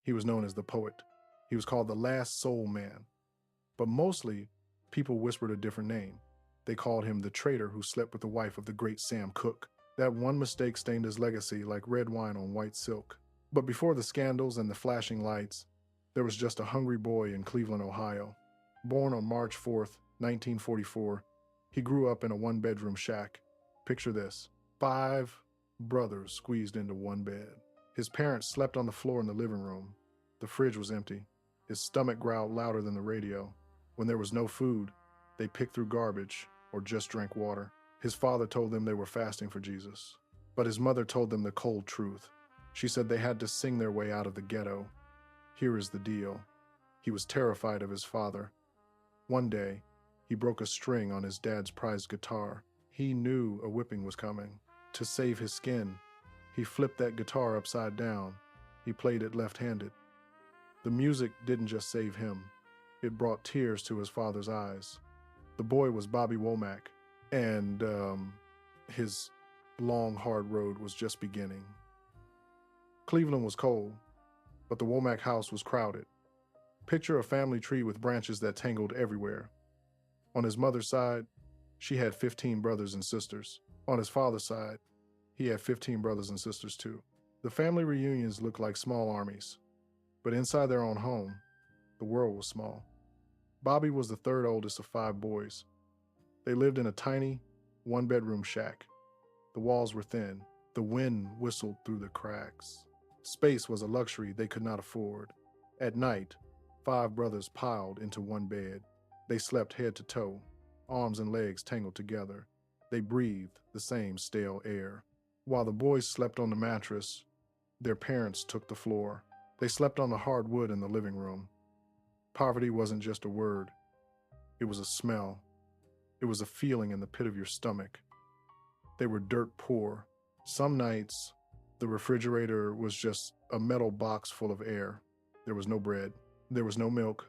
He was known as the poet. He was called the last soul man. But mostly, people whispered a different name. They called him the traitor who slept with the wife of the great Sam Cooke. That one mistake stained his legacy like red wine on white silk. But before the scandals and the flashing lights, there was just a hungry boy in Cleveland, Ohio. Born on March 4th, 1944, he grew up in a one-bedroom shack. Picture this: 5 brothers squeezed into one bed. His parents slept on the floor in the living room. The fridge was empty. His stomach growled louder than the radio. When there was no food, they picked through garbage or just drank water. His father told them they were fasting for Jesus. But his mother told them the cold truth. She said they had to sing their way out of the ghetto. Here is the deal. He was terrified of his father. One day, he broke a string on his dad's prized guitar. He knew a whipping was coming. To save his skin, he flipped that guitar upside down. He played it left-handed. The music didn't just save him. It brought tears to his father's eyes. The boy was Bobby Womack, and his long, hard road was just beginning. Cleveland was cold, but the Womack house was crowded. Picture a family tree with branches that tangled everywhere. On his mother's side, she had 15 brothers and sisters. On his father's side, he had 15 brothers and sisters too. The family reunions looked like small armies, but inside their own home, the world was small. Bobby was the third oldest of 5 boys. They lived in a tiny, one-bedroom shack. The walls were thin. The wind whistled through the cracks. Space was a luxury they could not afford. At night, 5 brothers piled into one bed. They slept head to toe, arms and legs tangled together. They breathed the same stale air. While the boys slept on the mattress, their parents took the floor. They slept on the hard wood in the living room. Poverty wasn't just a word. It was a smell. It was a feeling in the pit of your stomach. They were dirt poor. Some nights, the refrigerator was just a metal box full of air. There was no bread. There was no milk.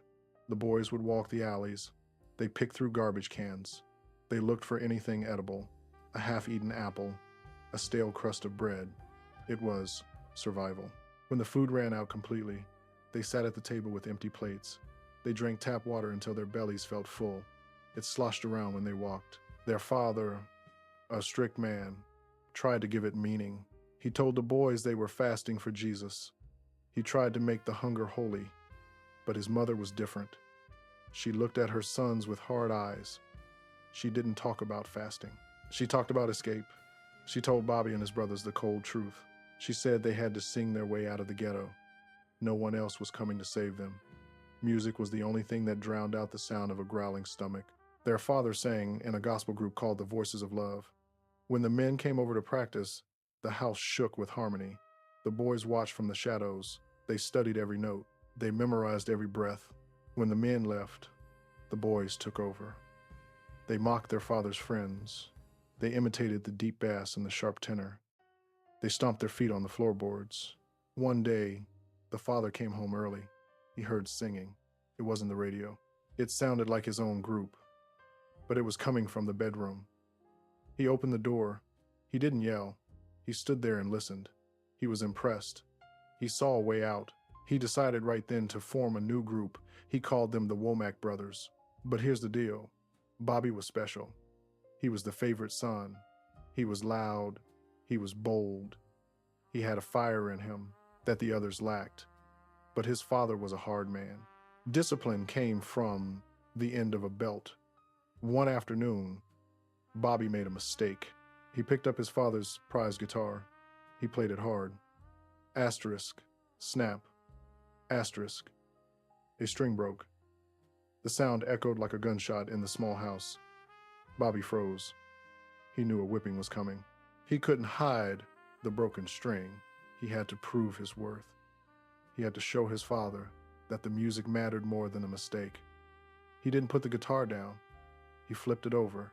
The boys would walk the alleys. They picked through garbage cans. They looked for anything edible, a half-eaten apple, a stale crust of bread. It was survival. When the food ran out completely, they sat at the table with empty plates. They drank tap water until their bellies felt full. It sloshed around when they walked. Their father, a strict man, tried to give it meaning. He told the boys they were fasting for Jesus. He tried to make the hunger holy, but his mother was different. She looked at her sons with hard eyes. She didn't talk about fasting. She talked about escape. She told Bobby and his brothers the cold truth. She said they had to sing their way out of the ghetto. No one else was coming to save them. Music was the only thing that drowned out the sound of a growling stomach. Their father sang in a gospel group called the Voices of Love. When the men came over to practice, the house shook with harmony. The boys watched from the shadows. They studied every note. They memorized every breath. When the men left, the boys took over. They mocked their father's friends. They imitated the deep bass and the sharp tenor. They stomped their feet on the floorboards. One day, the father came home early. He heard singing. It wasn't the radio. It sounded like his own group, but it was coming from the bedroom. He opened the door. He didn't yell. He stood there and listened. He was impressed. He saw a way out. He decided right then to form a new group. He called them the Womack Brothers. But here's the deal. Bobby was special. He was the favorite son. He was loud. He was bold. He had a fire in him that the others lacked. But his father was a hard man. Discipline came from the end of a belt. One afternoon, Bobby made a mistake. He picked up his father's prized guitar. He played it hard. Asterisk, snap, asterisk. A string broke. The sound echoed like a gunshot in the small house. Bobby froze. He knew a whipping was coming. He couldn't hide the broken string. He had to prove his worth. He had to show his father that the music mattered more than a mistake. He didn't put the guitar down. He flipped it over.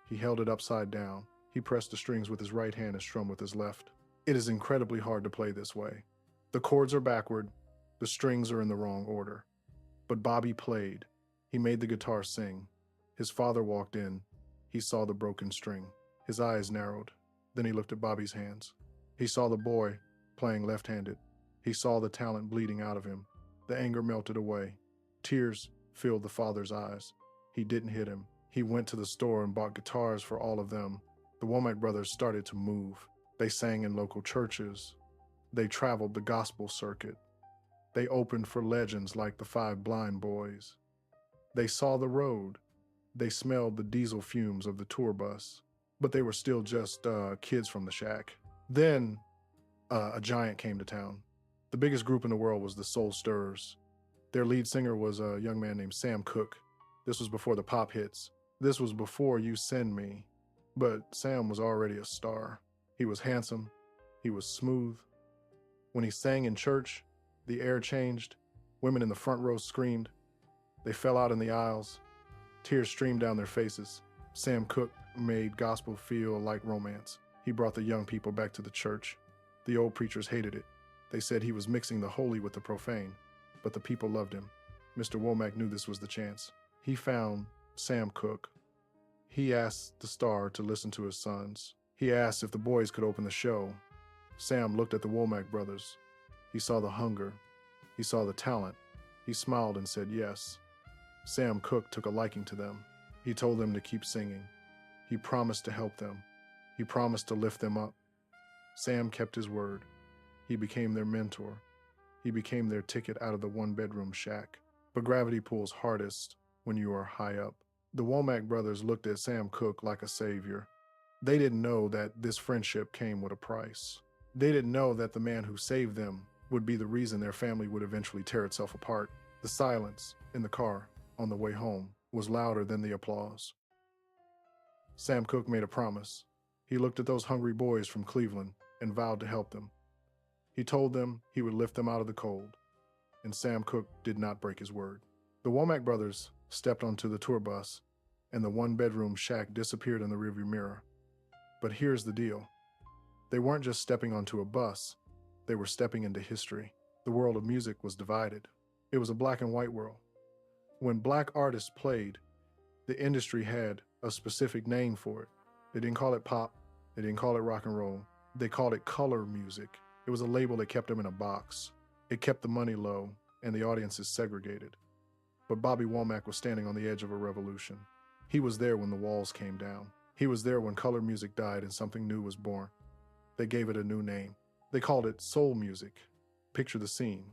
He held it upside down. He pressed the strings with his right hand and strummed with his left. It is incredibly hard to play this way. The chords are backward. The strings are in the wrong order. But Bobby played. He made the guitar sing. His father walked in. He saw the broken string. His eyes narrowed. Then he looked at Bobby's hands. He saw the boy playing left-handed. He saw the talent bleeding out of him. The anger melted away. Tears filled the father's eyes. He didn't hit him. He went to the store and bought guitars for all of them. The Womack brothers started to move. They sang in local churches. They traveled the gospel circuit. They opened for legends like the Five Blind Boys. They saw the road. They smelled the diesel fumes of the tour bus. But they were still just kids from the shack. Then a giant came to town. The biggest group in the world was the Soul Stirrers. Their lead singer was a young man named Sam Cooke. This was before the pop hits. This was before You Send Me. But Sam was already a star. He was handsome. He was smooth. When he sang in church, the air changed. Women in the front row screamed. They fell out in the aisles. Tears streamed down their faces. Sam Cooke made gospel feel like romance. He brought the young people back to the church. The old preachers hated it. They said he was mixing the holy with the profane, but the people loved him. Mr. Womack knew this was the chance. He found Sam Cooke. He asked the star to listen to his sons. He asked if the boys could open the show. Sam looked at the Womack brothers. He saw the hunger. He saw the talent. He smiled and said yes. Sam Cooke took a liking to them. He told them to keep singing. He promised to help them. He promised to lift them up. Sam kept his word. He became their mentor. He became their ticket out of the one-bedroom shack. But gravity pulls hardest when you are high up. The Womack brothers looked at Sam Cooke like a savior. They didn't know that this friendship came with a price. They didn't know that the man who saved them would be the reason their family would eventually tear itself apart. The silence in the car on the way home was louder than the applause. Sam Cooke made a promise. He looked at those hungry boys from Cleveland and vowed to help them. He told them he would lift them out of the cold, and Sam Cooke did not break his word. The Womack brothers stepped onto the tour bus, and the one-bedroom shack disappeared in the rearview mirror. But here's the deal. They weren't just stepping onto a bus, they were stepping into history. The world of music was divided. It was a black and white world. When black artists played, the industry had a specific name for it. They didn't call it pop, they didn't call it rock and roll, they called it color music. It was a label that kept them in a box. It kept the money low and the audiences segregated. But Bobby Womack was standing on the edge of a revolution. He was there when the walls came down. He was there when color music died and something new was born. They gave it a new name. They called it soul music. Picture the scene.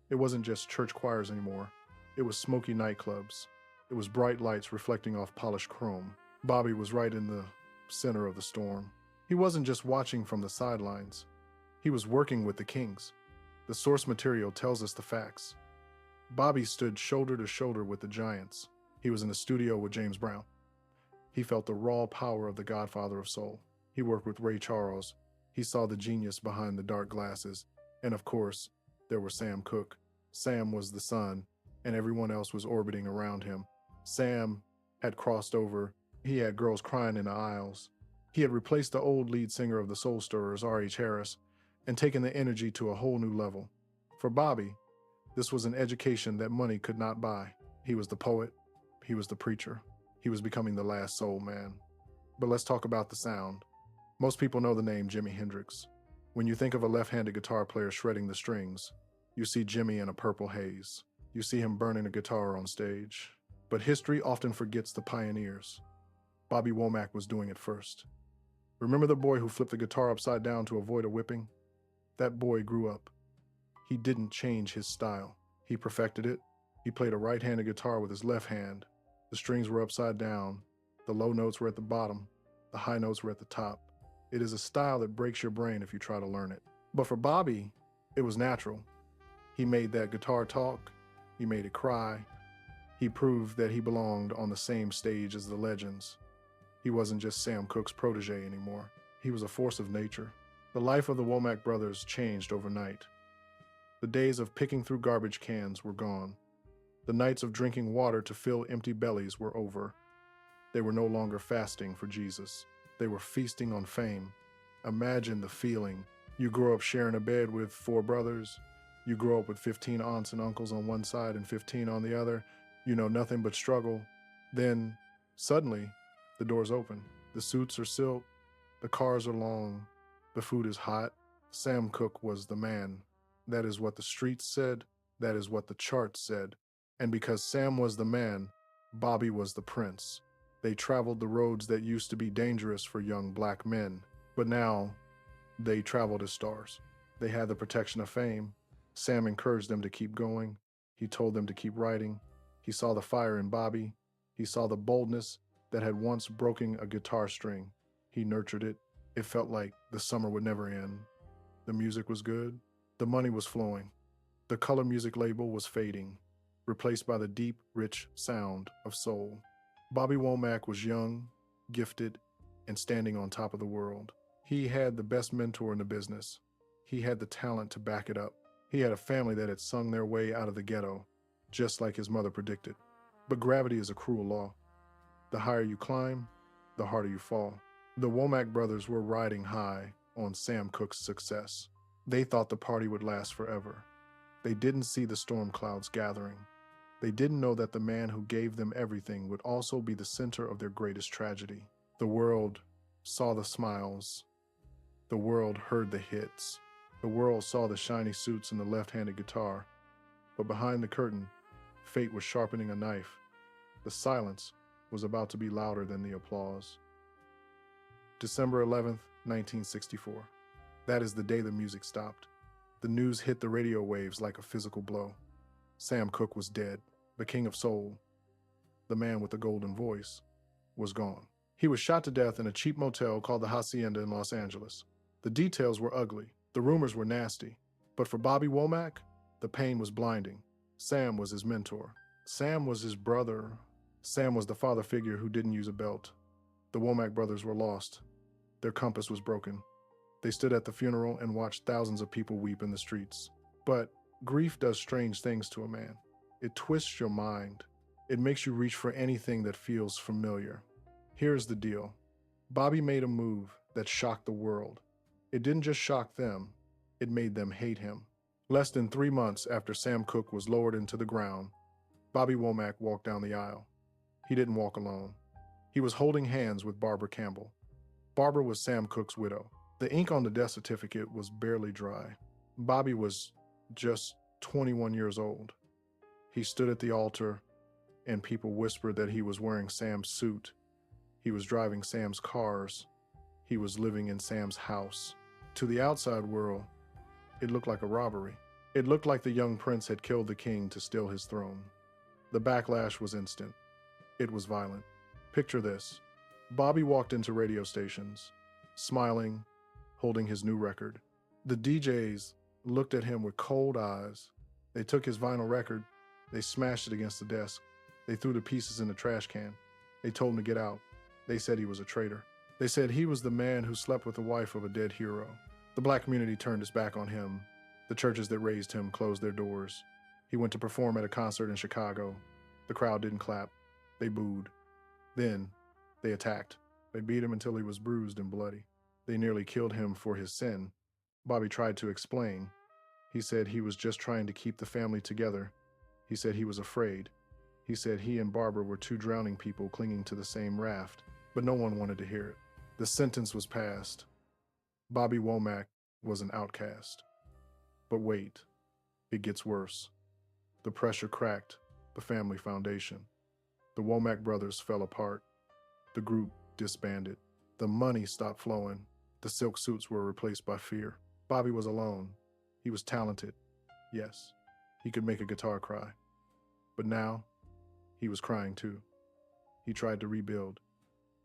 It wasn't just church choirs anymore. It was smoky nightclubs. It was bright lights reflecting off polished chrome. Bobby was right in the center of the storm. He wasn't just watching from the sidelines. He was working with the kings. The source material tells us the facts. Bobby stood shoulder to shoulder with the giants. He was in the studio with James Brown. He felt the raw power of the godfather of soul. He worked with Ray Charles. He saw the genius behind the dark glasses. And of course, there was Sam Cooke. Sam was the sun, and everyone else was orbiting around him. Sam had crossed over. He had girls crying in the aisles. He had replaced the old lead singer of the Soul Stirrers, R.H. Harris, and taken the energy to a whole new level. For Bobby, this was an education that money could not buy. He was the poet. He was the preacher. He was becoming the last soul man. But let's talk about the sound. Most people know the name Jimi Hendrix. When you think of a left-handed guitar player shredding the strings, you see Jimi in a purple haze. You see him burning a guitar on stage. But history often forgets the pioneers. Bobby Womack was doing it first. Remember the boy who flipped the guitar upside down to avoid a whipping? That boy grew up. He didn't change his style. He perfected it. He played a right-handed guitar with his left hand. The strings were upside down. The low notes were at the bottom. The high notes were at the top. It is a style that breaks your brain if you try to learn it. But for Bobby, it was natural. He made that guitar talk. He made it cry. He proved that he belonged on the same stage as the legends. He wasn't just Sam Cooke's protégé anymore. He was a force of nature. The life of the Womack brothers changed overnight. The days of picking through garbage cans were gone. The nights of drinking water to fill empty bellies were over. They were no longer fasting for Jesus. They were feasting on fame. Imagine the feeling. You grow up sharing a bed with 4 brothers. You grow up with 15 aunts and uncles on one side and 15 on the other. You know nothing but struggle. Then, suddenly, the doors open. The suits are silk. The cars are long. The food is hot. Sam Cooke was the man. That is what the streets said. That is what the charts said. And because Sam was the man, Bobby was the prince. They traveled the roads that used to be dangerous for young black men, but now they traveled as stars. They had the protection of fame. Sam encouraged them to keep going. He told them to keep writing. He saw the fire in Bobby. He saw the boldness that had once broken a guitar string. He nurtured it. It felt like the summer would never end. The music was good. The money was flowing. The color music label was fading, replaced by the deep, rich sound of soul. Bobby Womack was young, gifted, and standing on top of the world. He had the best mentor in the business. He had the talent to back it up. He had a family that had sung their way out of the ghetto, just like his mother predicted. But gravity is a cruel law. The higher you climb, the harder you fall. The Womack brothers were riding high on Sam Cooke's success. They thought the party would last forever. They didn't see the storm clouds gathering. They didn't know that the man who gave them everything would also be the center of their greatest tragedy. The world saw the smiles. The world heard the hits. The world saw the shiny suits and the left-handed guitar. But behind the curtain, fate was sharpening a knife. The silence was about to be louder than the applause. December 11th, 1964. That is the day the music stopped. The news hit the radio waves like a physical blow. Sam Cooke was dead. The king of soul, the man with the golden voice, was gone. He was shot to death in a cheap motel called the Hacienda in Los Angeles. The details were ugly. The rumors were nasty. But for Bobby Womack, the pain was blinding. Sam was his mentor. Sam was his brother. Sam was the father figure who didn't use a belt. The Womack brothers were lost. Their compass was broken. They stood at the funeral and watched thousands of people weep in the streets. But grief does strange things to a man. It twists your mind. It makes you reach for anything that feels familiar. Here's the deal. Bobby made a move that shocked the world. It didn't just shock them, it made them hate him. Less than 3 months after Sam Cooke was lowered into the ground, Bobby Womack walked down the aisle. He didn't walk alone. He was holding hands with Barbara Campbell. Barbara was Sam Cooke's widow. The ink on the death certificate was barely dry. Bobby was just 21 years old. He stood at the altar, and people whispered that he was wearing Sam's suit. He was driving Sam's cars. He was living in Sam's house. To the outside world, it looked like a robbery. It looked like the young prince had killed the king to steal his throne. The backlash was instant. It was violent. Picture this. Bobby walked into radio stations, smiling, holding his new record. The DJs looked at him with cold eyes. They took his vinyl record. They smashed it against the desk. They threw the pieces in the trash can. They told him to get out. They said he was a traitor. They said he was the man who slept with the wife of a dead hero. The black community turned its back on him. The churches that raised him closed their doors. He went to perform at a concert in Chicago. The crowd didn't clap. They booed. Then they attacked. They beat him until he was bruised and bloody. They nearly killed him for his sin. Bobby tried to explain. He said he was just trying to keep the family together. He said he was afraid. He said he and Barbara were two drowning people clinging to the same raft, but no one wanted to hear it. The sentence was passed. Bobby Womack was an outcast. But wait, it gets worse. The pressure cracked the family foundation. The Womack brothers fell apart. The group disbanded. The money stopped flowing. The silk suits were replaced by fear. Bobby was alone. He was talented. Yes, he could make a guitar cry. But now, he was crying too. He tried to rebuild.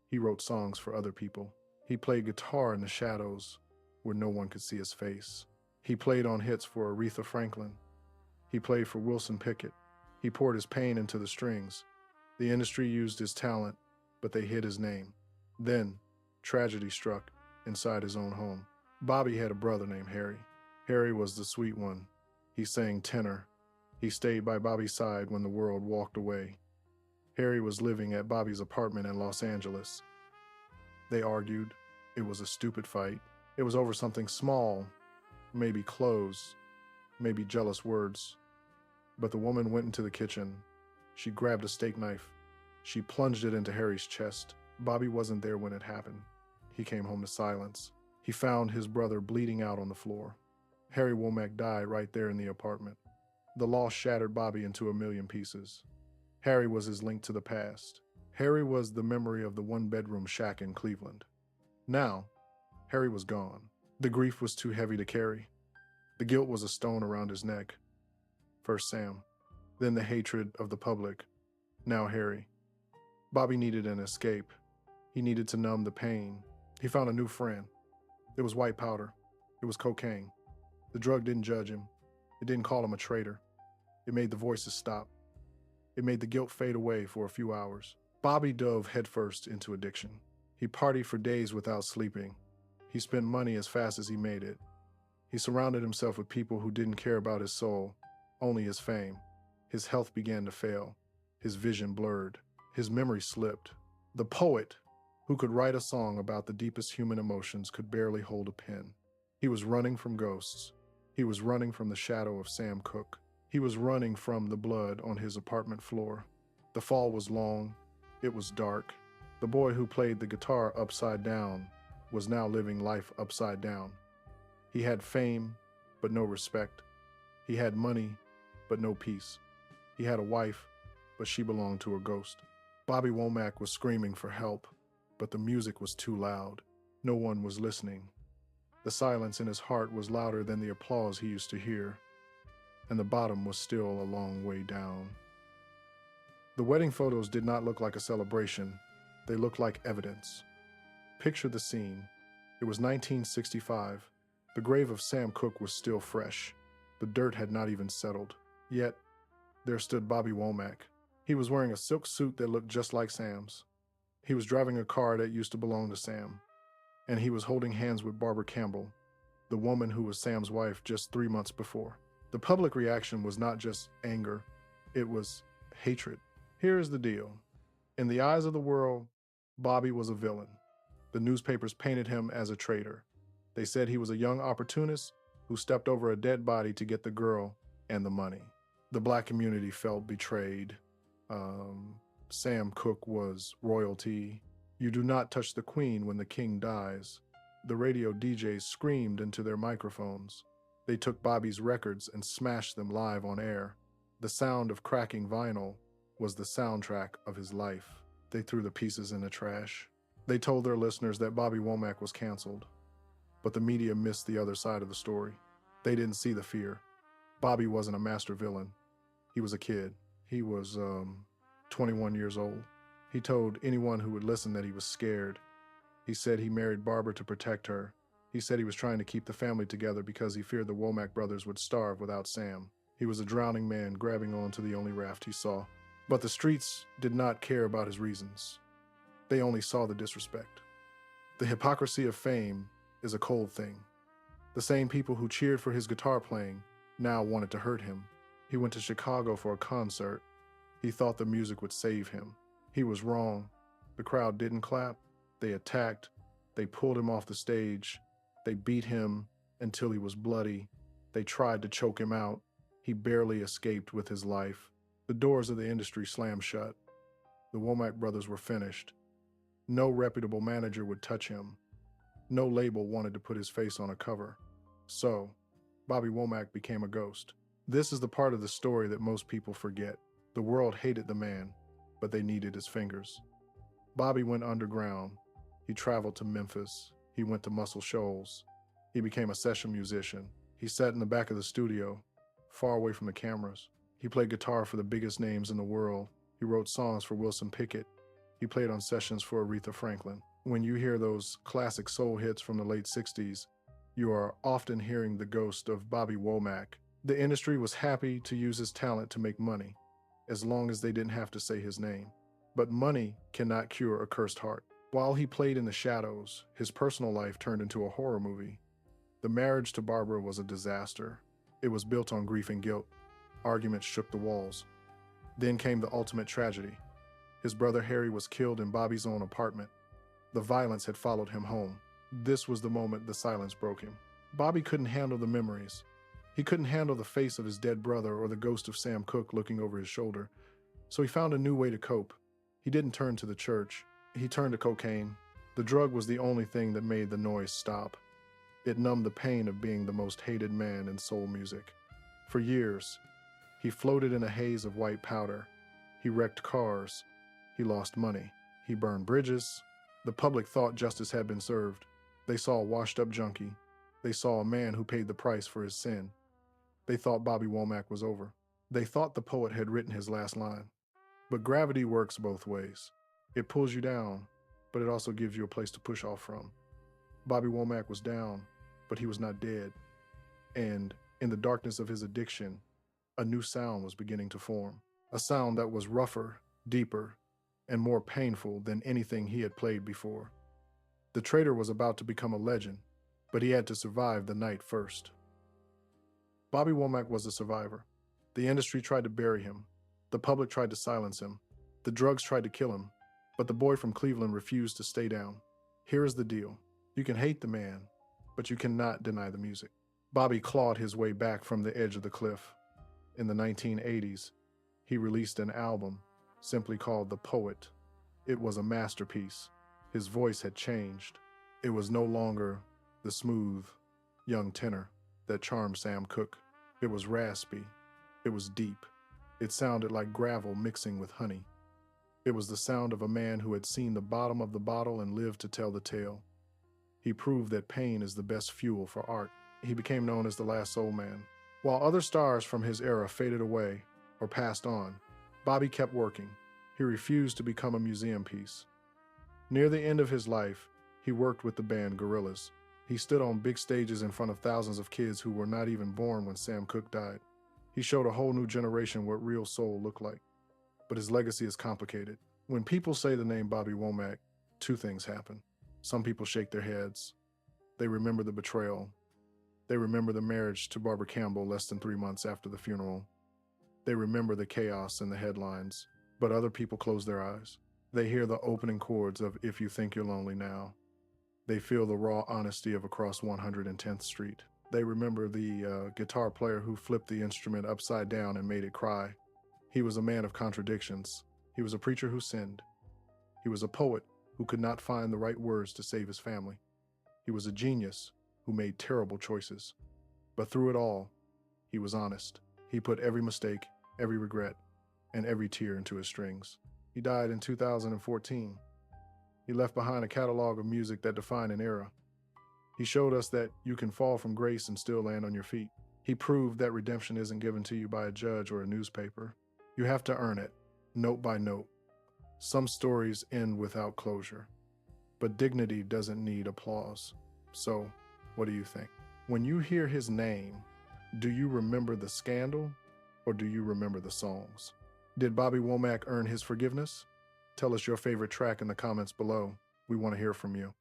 He wrote songs for other people. He played guitar in the shadows where no one could see his face. He played on hits for Aretha Franklin. He played for Wilson Pickett. He poured his pain into the strings. The industry used his talent, but they hid his name. Then, tragedy struck inside his own home. Bobby had a brother named Harry. Harry was the sweet one. He sang tenor. He stayed by Bobby's side when the world walked away. Harry was living at Bobby's apartment in Los Angeles. They argued. It was a stupid fight. It was over something small, maybe clothes, maybe jealous words. But the woman went into the kitchen. She grabbed a steak knife. She plunged it into Harry's chest. Bobby wasn't there when it happened. He came home to silence. He found his brother bleeding out on the floor. Harry Womack died right there in the apartment. The loss shattered Bobby into a million pieces. Harry was his link to the past. Harry was the memory of the one-bedroom shack in Cleveland. Now, Harry was gone. The grief was too heavy to carry. The guilt was a stone around his neck. First Sam, then the hatred of the public, now Harry. Bobby needed an escape. He needed to numb the pain. He found a new friend. It was white powder. It was cocaine. The drug didn't judge him. It didn't call him a traitor. It made the voices stop. It made the guilt fade away for a few hours. Bobby dove headfirst into addiction. He partied for days without sleeping. He spent money as fast as he made it. He surrounded himself with people who didn't care about his soul, only his fame. His health began to fail. His vision blurred. His memory slipped. The poet, who could write a song about the deepest human emotions, could barely hold a pen. He was running from ghosts. He was running from the shadow of Sam Cooke. He was running from the blood on his apartment floor. The fall was long. It was dark. The boy who played the guitar upside down was now living life upside down. He had fame, but no respect. He had money, but no peace. He had a wife, but she belonged to a ghost. Bobby Womack was screaming for help, but the music was too loud. No one was listening. The silence in his heart was louder than the applause he used to hear, and the bottom was still a long way down. The wedding photos did not look like a celebration. They looked like evidence. Picture the scene. It was 1965. The grave of Sam Cooke was still fresh. The dirt had not even settled. Yet, there stood Bobby Womack. He was wearing a silk suit that looked just like Sam's. He was driving a car that used to belong to Sam. And he was holding hands with Barbara Campbell, the woman who was Sam's wife just 3 months before. The public reaction was not just anger, it was hatred. Here is the deal. In the eyes of the world, Bobby was a villain. The newspapers painted him as a traitor. They said he was a young opportunist who stepped over a dead body to get the girl and the money. The black community felt betrayed. Sam Cooke was royalty. You do not touch the queen when the king dies. The radio DJs screamed into their microphones. They took Bobby's records and smashed them live on air. The sound of cracking vinyl was the soundtrack of his life. They threw the pieces in the trash. They told their listeners that Bobby Womack was canceled. But the media missed the other side of the story. They didn't see the fear. Bobby wasn't a master villain. He was a kid. He was 21 years old. He told anyone who would listen that he was scared. He said he married Barbara to protect her. He said he was trying to keep the family together because he feared the Womack brothers would starve without Sam. He was a drowning man grabbing onto the only raft he saw. But the streets did not care about his reasons. They only saw the disrespect. The hypocrisy of fame is a cold thing. The same people who cheered for his guitar playing now wanted to hurt him. He went to Chicago for a concert. He thought the music would save him. He was wrong. The crowd didn't clap. They attacked. They pulled him off the stage. They beat him until he was bloody. They tried to choke him out. He barely escaped with his life. The doors of the industry slammed shut. The Womack brothers were finished. No reputable manager would touch him. No label wanted to put his face on a cover. So, Bobby Womack became a ghost. This is the part of the story that most people forget. The world hated the man, but they needed his fingers. Bobby went underground. He traveled to Memphis. He went to Muscle Shoals. He became a session musician. He sat in the back of the studio, far away from the cameras. He played guitar for the biggest names in the world. He wrote songs for Wilson Pickett. He played on sessions for Aretha Franklin. When you hear those classic soul hits from the late 60s, you are often hearing the ghost of Bobby Womack. The industry was happy to use his talent to make money, as long as they didn't have to say his name. But money cannot cure a cursed heart. While he played in the shadows, his personal life turned into a horror movie. The marriage to Barbara was a disaster. It was built on grief and guilt. Arguments shook the walls. Then came the ultimate tragedy. His brother Harry was killed in Bobby's own apartment. The violence had followed him home. This was the moment the silence broke him. Bobby couldn't handle the memories. He couldn't handle the face of his dead brother or the ghost of Sam Cooke looking over his shoulder. So he found a new way to cope. He didn't turn to the church. He turned to cocaine. The drug was the only thing that made the noise stop. It numbed the pain of being the most hated man in soul music. For years, he floated in a haze of white powder. He wrecked cars. He lost money. He burned bridges. The public thought justice had been served. They saw a washed-up junkie. They saw a man who paid the price for his sin. They thought Bobby Womack was over. They thought the poet had written his last line. But gravity works both ways. It pulls you down, but it also gives you a place to push off from. Bobby Womack was down, but he was not dead. And in the darkness of his addiction, a new sound was beginning to form. A sound that was rougher, deeper, and more painful than anything he had played before. The traitor was about to become a legend, but he had to survive the night first. Bobby Womack was a survivor. The industry tried to bury him. The public tried to silence him. The drugs tried to kill him. But the boy from Cleveland refused to stay down. Here is the deal. You can hate the man, but you cannot deny the music. Bobby clawed his way back from the edge of the cliff. In the 1980s, he released an album simply called The Poet. It was a masterpiece. His voice had changed. It was no longer the smooth, young tenor that charmed Sam Cooke. It was raspy. It was deep. It sounded like gravel mixing with honey. It was the sound of a man who had seen the bottom of the bottle and lived to tell the tale. He proved that pain is the best fuel for art. He became known as the last soul man. While other stars from his era faded away or passed on, Bobby kept working. He refused to become a museum piece. Near the end of his life, he worked with the band Gorillaz. He stood on big stages in front of thousands of kids who were not even born when Sam Cooke died. He showed a whole new generation what real soul looked like. But his legacy is complicated. When people say the name Bobby Womack, two things happen. Some people shake their heads. They remember the betrayal. They remember the marriage to Barbara Campbell less than 3 months after the funeral. They remember the chaos and the headlines. But other people close their eyes. They hear the opening chords of If You Think You're Lonely Now. They feel the raw honesty of Across 110th Street. They remember the guitar player who flipped the instrument upside down and made it cry. He was a man of contradictions. He was a preacher who sinned. He was a poet who could not find the right words to save his family. He was a genius who made terrible choices. But through it all, he was honest. He put every mistake, every regret, and every tear into his strings. He died in 2014. He left behind a catalog of music that defined an era. He showed us that you can fall from grace and still land on your feet. He proved that redemption isn't given to you by a judge or a newspaper. You have to earn it, note by note. Some stories end without closure, but dignity doesn't need applause. So, what do you think? When you hear his name, do you remember the scandal or do you remember the songs? Did Bobby Womack earn his forgiveness? Tell us your favorite track in the comments below. We want to hear from you.